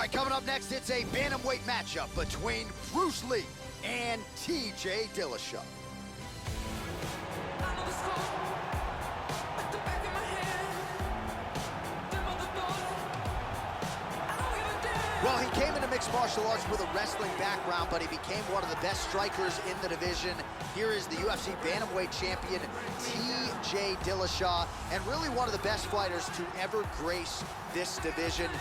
right, coming up next, it's a bantamweight matchup between Bruce Lee and TJ Dillashaw. Well, he came into mixed martial arts with a wrestling background, but he became one of the best strikers in the division. Here is the UFC bantamweight champion, TJ Dillashaw, and really one of the best fighters to ever grace this division.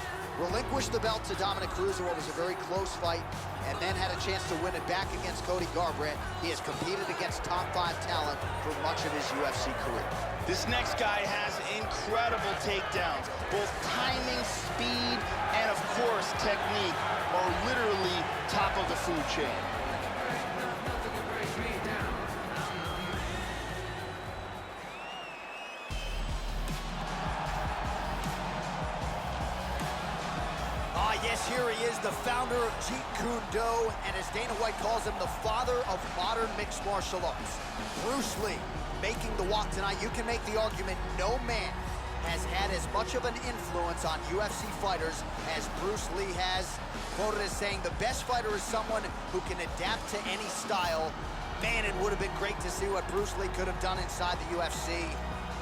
Relinquished the belt to Dominic Cruz in what was a very close fight, and then had a chance to win it back against Cody Garbrandt. He has competed against top 5 talent for much of his UFC career. This next guy has incredible takedowns. Both timing, speed, and of course, technique are literally top of the food chain. Yes, here he is, the founder of Jeet Kune Do, and as Dana White calls him, the father of modern mixed martial arts. Bruce Lee making the walk tonight. You can make the argument no man has had as much of an influence on UFC fighters as Bruce Lee has. Quoted as saying, the best fighter is someone who can adapt to any style. Man, it would have been great to see what Bruce Lee could have done inside the UFC.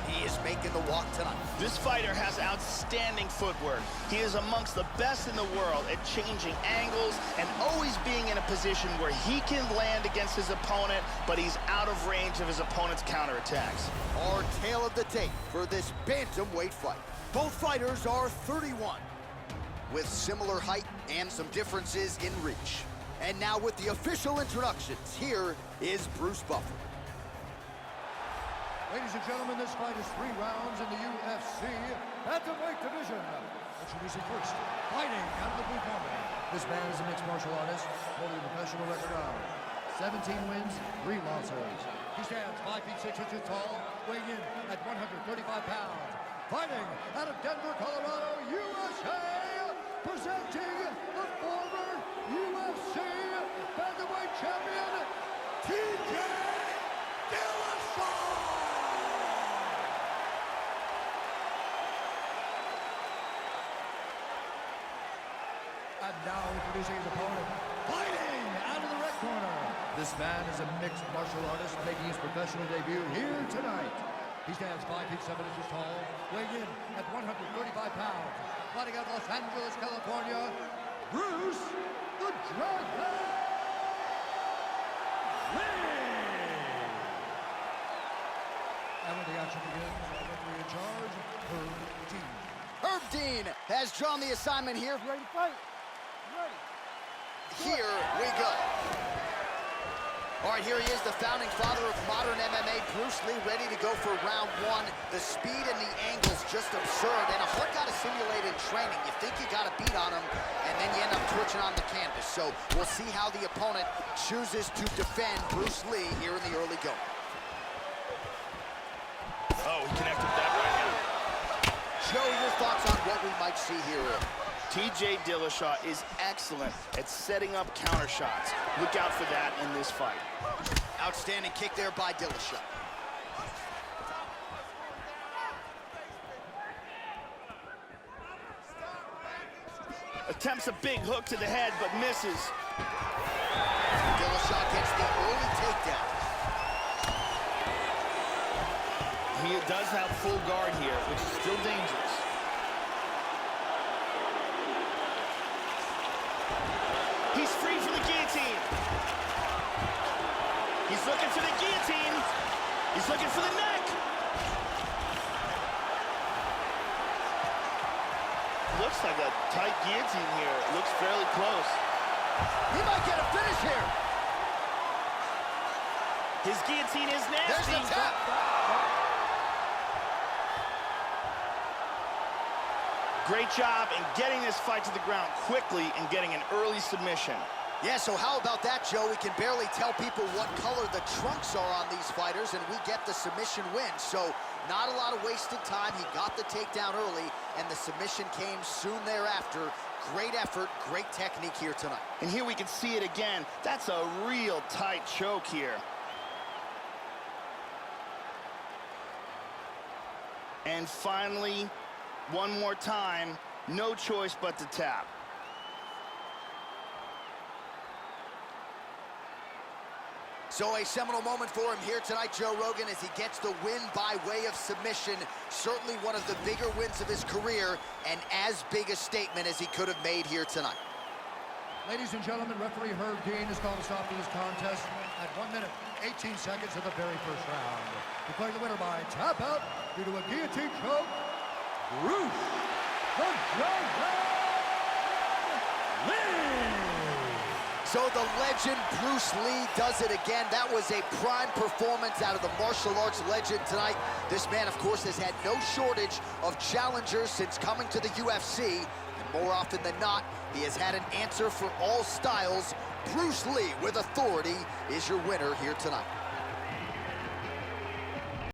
He is making the walk tonight. This fighter has outstanding footwork. He is amongst the best in the world at changing angles and always being in a position where he can land against his opponent, but he's out of range of his opponent's counterattacks. Our tale of the tape for this bantamweight fight. Both fighters are 31, with similar height and some differences in reach. And now with the official introductions, here is Bruce Buffer. Ladies and gentlemen, this fight is 3 rounds in the UFC bantamweight division. Introducing first, fighting out of the blue corner. This man is a mixed martial artist, holding a professional record of 17 wins, 3 losses. He stands 5 feet 6 inches tall, weighing in at 135 pounds. Fighting out of Denver, Colorado, USA, presenting the former UFC bantamweight champion, TJ Dillashaw. And now introducing his opponent, fighting out of the red corner. This man is a mixed martial artist making his professional debut here tonight. He stands 5 feet 7 inches tall, weighing in at 135 pounds. Fighting out of Los Angeles, California, Bruce the Dragon Lee. And when the action begins, the referee in charge, Herb Dean. Herb Dean has drawn the assignment here. Ready to fight? Ready. Here we go. All right, here he is, the founding father of modern MMA, Bruce Lee, ready to go for round 1. The speed and the angle's just absurd, and a hard guy to simulate in training. You think you got a beat on him, and then you end up twitching on the canvas. So we'll see how the opponent chooses to defend Bruce Lee here in the early going. Oh, he connected that right now. Joe, your thoughts on what we might see here? TJ Dillashaw is excellent at setting up counter shots. Look out for that in this fight. Outstanding kick there by Dillashaw. Attempts a big hook to the head, but misses. Dillashaw gets the early takedown. He does have full guard here, which is still dangerous. He's free for the guillotine. He's looking for the guillotine. He's looking for the neck. Looks like a tight guillotine here. It looks fairly close. He might get a finish here. His guillotine is nasty. There's the tap. Great job in getting this fight to the ground quickly and getting an early submission. Yeah, so how about that, Joe? We can barely tell people what color the trunks are on these fighters, and we get the submission win. So not a lot of wasted time. He got the takedown early, and the submission came soon thereafter. Great effort, great technique here tonight. And here we can see it again. That's a real tight choke here. And finally, one more time, no choice but to tap. So a seminal moment for him here tonight, Joe Rogan, as he gets the win by way of submission. Certainly one of the bigger wins of his career, and as big a statement as he could have made here tonight. Ladies and gentlemen, referee Herb Dean has called a stop to this contest at 1 minute, 18 seconds of the very first round. Declaring the winner by tap out due to a guillotine choke, Bruce the Giant Lee! So the legend Bruce Lee does it again. That was a prime performance out of the martial arts legend tonight. This man, of course, has had no shortage of challengers since coming to the UFC. And more often than not, he has had an answer for all styles. Bruce Lee, with authority, is your winner here tonight.